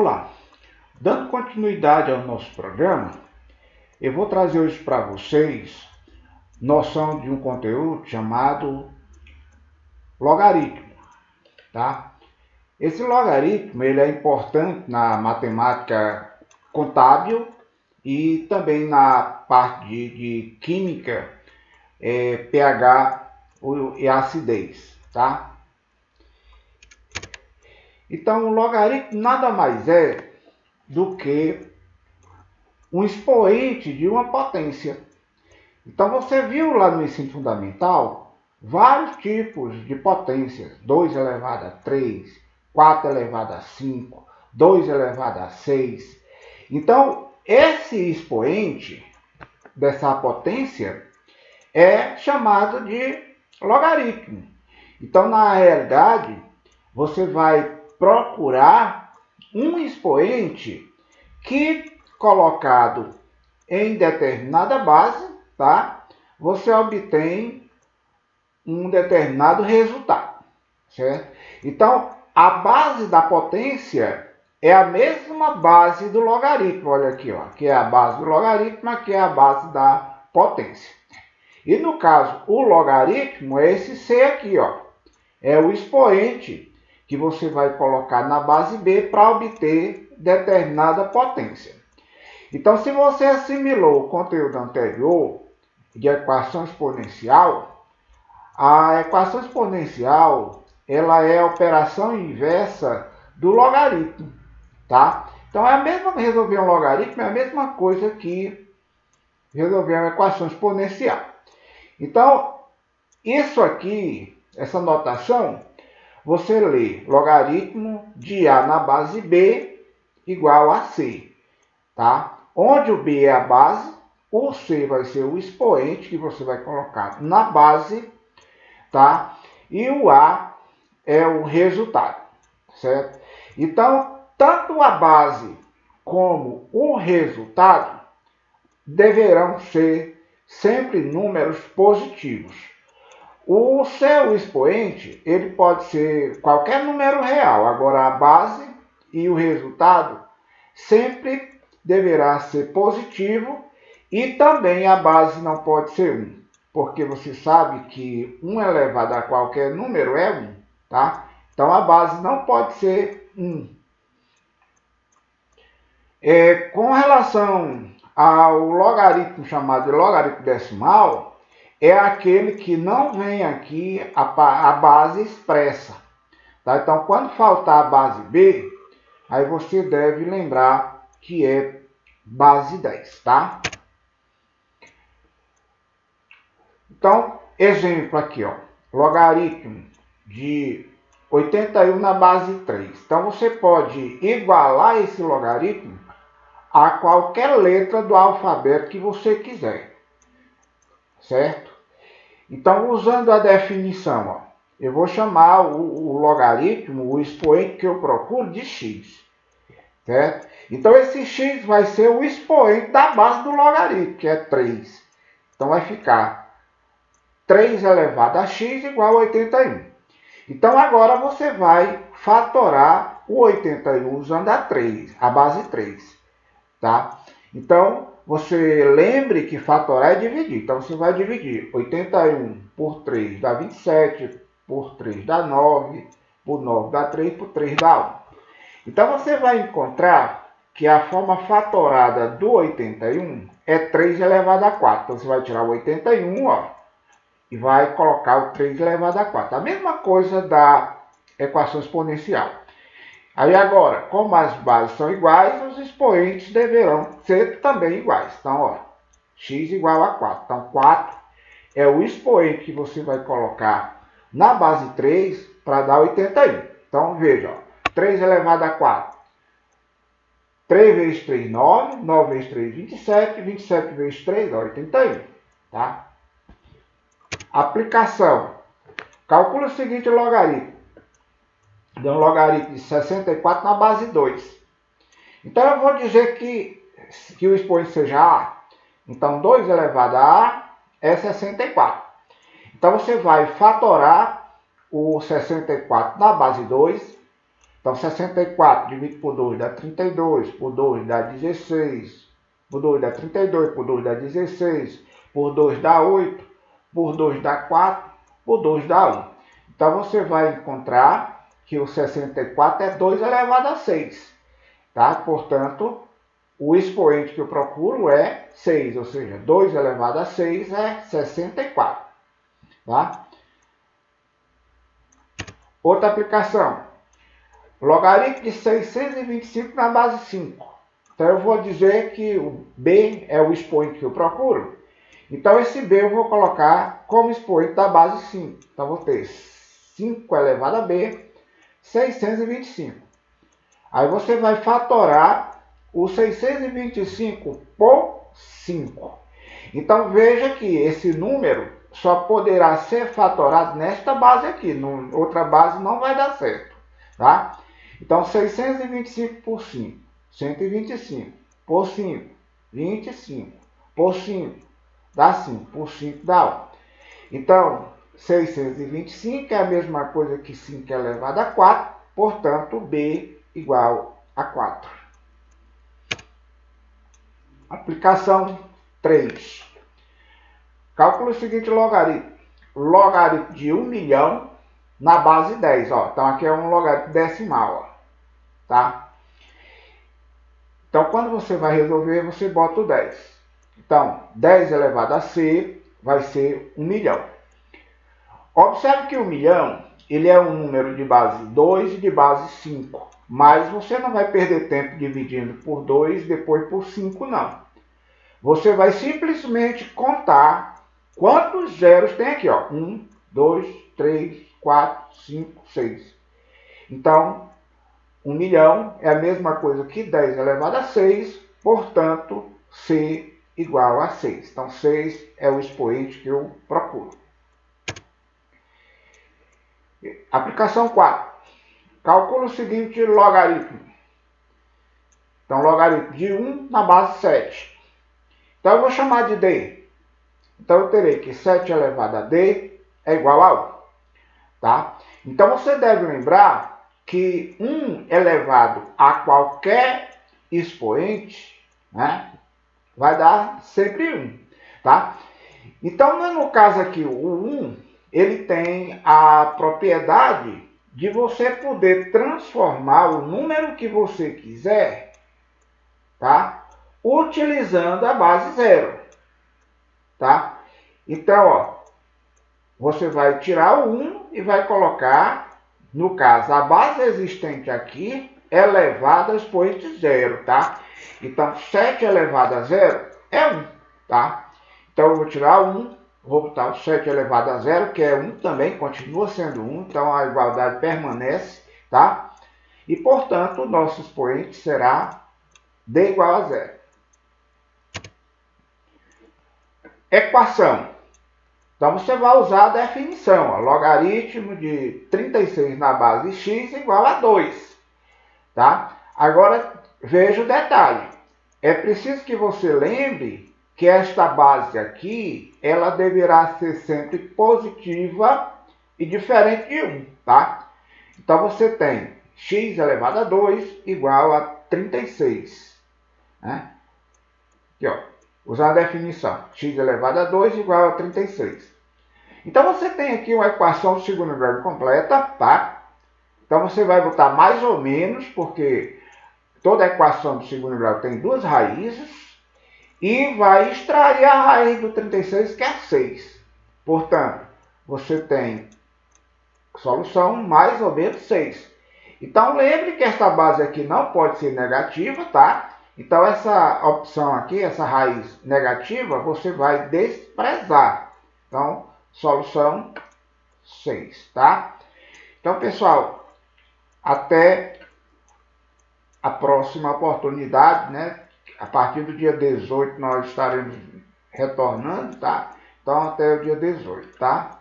Olá, dando continuidade ao nosso programa, eu vou trazer hoje para vocês noção de um conteúdo chamado logaritmo, tá? Esse logaritmo ele é importante na matemática contábil e também na parte de química, pH e acidez, tá? Então, o logaritmo nada mais é do que um expoente de uma potência. Então, você viu lá no ensino fundamental vários tipos de potências: 2 elevado a 3, 4 elevado a 5, 2 elevado a 6. Então, esse expoente dessa potência é chamado de logaritmo. Então, na realidade, você vai procurar um expoente que, colocado em determinada base, tá? Você obtém um determinado resultado, certo? Então, a base da potência é a mesma base do logaritmo. Olha aqui, ó, aqui é a base do logaritmo, aqui é a base da potência. E no caso, o logaritmo é esse C aqui, ó. É o expoente que você vai colocar na base B para obter determinada potência. Então, se você assimilou o conteúdo anterior de equação exponencial, a equação exponencial ela é a operação inversa do logaritmo, tá? Então, resolver um logaritmo é a mesma coisa que resolver uma equação exponencial. Então, isso aqui, essa notação, você lê logaritmo de A na base B igual a C, tá? Onde o B é a base, o C vai ser o expoente que você vai colocar na base, tá? E o A é o resultado, certo? Então, tanto a base como o resultado deverão ser sempre números positivos. O seu expoente, ele pode ser qualquer número real. Agora, a base e o resultado sempre deverá ser positivo e também a base não pode ser 1, porque você sabe que 1 elevado a qualquer número é 1, tá? Então, a base não pode ser 1. Com relação ao logaritmo chamado de logaritmo decimal, é aquele que não vem aqui a base expressa, tá? Então, quando faltar a base B, aí você deve lembrar que é base 10, tá? Então, exemplo aqui, ó, logaritmo de 81 na base 3. Então, você pode igualar esse logaritmo a qualquer letra do alfabeto que você quiser, certo? Então, usando a definição, ó, eu vou chamar o logaritmo, o expoente que eu procuro, de x, certo? Então, esse x vai ser o expoente da base do logaritmo, que é 3. Então, vai ficar 3 elevado a x igual a 81. Então, agora você vai fatorar o 81 usando a base 3, tá? Então, você lembre que fatorar é dividir. Então, você vai dividir 81 por 3 dá 27, por 3 dá 9, por 9 dá 3, por 3 dá 1. Então, você vai encontrar que a forma fatorada do 81 é 3 elevado a 4. Então, você vai tirar o 81, ó, e vai colocar o 3 elevado a 4. A mesma coisa da equação exponencial. Aí agora, como as bases são iguais, os expoentes deverão ser também iguais. Então, ó, x igual a 4. Então, 4 é o expoente que você vai colocar na base 3 para dar 81. Então, veja, ó, 3 elevado a 4. 3 vezes 3, 9. 9 vezes 3, 27. 27 vezes 3, dá 81. Tá? Aplicação. Calcula o seguinte logaritmo. Deu um logaritmo de 64 na base 2. Então, eu vou dizer que o expoente seja A. Então, 2 elevado a A é 64. Então, você vai fatorar o 64 na base 2. Então, 64 dividido por 2 dá 32, por 2 dá 16, por 2 dá 32, por 2 dá 16, por 2 dá 8, por 2 dá 4, por 2 dá 1. Então, você vai encontrar que o 64 é 2 elevado a 6. Tá? Portanto, o expoente que eu procuro é 6, ou seja, 2 elevado a 6 é 64. Tá? Outra aplicação. Logaritmo de 625 na base 5. Então eu vou dizer que o B é o expoente que eu procuro. Então esse B eu vou colocar como expoente da base 5. Então eu vou ter 5 elevado a B, 625. Aí você vai fatorar o 625 por 5. Então veja que esse número só poderá ser fatorado nesta base aqui. Outra base não vai dar certo. Tá? Então 625 por 5, 125. Por 5, 25. Por 5, dá 5. Por 5 dá 1. Então 625 é a mesma coisa que 5 elevado a 4. Portanto, B igual a 4. Aplicação 3. Cálculo o seguinte logaritmo. Logaritmo de 1 milhão na base 10. Ó. Então, aqui é um logaritmo decimal. Ó. Tá? Então, quando você vai resolver, você bota o 10. Então, 10 elevado a C vai ser 1 milhão. Observe que 1 milhão ele é um número de base 2 e de base 5. Mas você não vai perder tempo dividindo por 2 e depois por 5, não. Você vai simplesmente contar quantos zeros tem aqui, ó. 1, 2, 3, 4, 5, 6. Então, 1 milhão é a mesma coisa que 10 elevado a 6, portanto, C igual a 6. Então, 6 é o expoente que eu procuro. Aplicação 4. Calcula o seguinte logaritmo. Então, logaritmo de 1 na base 7. Então, eu vou chamar de D. Então, eu terei que 7 elevado a D é igual a 1. Tá? Então, você deve lembrar que 1 elevado a qualquer expoente, né, vai dar sempre 1. Tá? Então, no caso aqui, o 1, ele tem a propriedade de você poder transformar o número que você quiser, tá? Utilizando a base 0. Tá? Então, ó, você vai tirar o 1 e vai colocar, no caso, a base existente aqui elevada ao expoente 0, tá? Então, 7 elevado a 0 é 1, tá? Então, eu vou tirar o 1, vou botar o 7 elevado a 0, que é 1 também, continua sendo 1, então a igualdade permanece, tá? E, portanto, o nosso expoente será D igual a 0. Equação. Então, você vai usar a definição. Ó, logaritmo de 36 na base x igual a 2. Tá? Agora, veja o detalhe. É preciso que você lembre que esta base aqui, ela deverá ser sempre positiva e diferente de 1. Tá? Então, você tem x elevado a 2 igual a 36. Né? Aqui, ó. Usando a definição, x elevado a 2 igual a 36. Então, você tem aqui uma equação de segundo grau completa, tá? Então, você vai botar mais ou menos, porque toda equação de segundo grau tem duas raízes, e vai extrair a raiz do 36, que é 6. Portanto, você tem solução mais ou menos 6. Então, lembre que esta base aqui não pode ser negativa, tá? Então, essa opção aqui, essa raiz negativa, você vai desprezar. Então, solução 6, tá? Então, pessoal, até a próxima oportunidade, né? A partir do dia 18 nós estaremos retornando, tá? Então, até o dia 18, tá?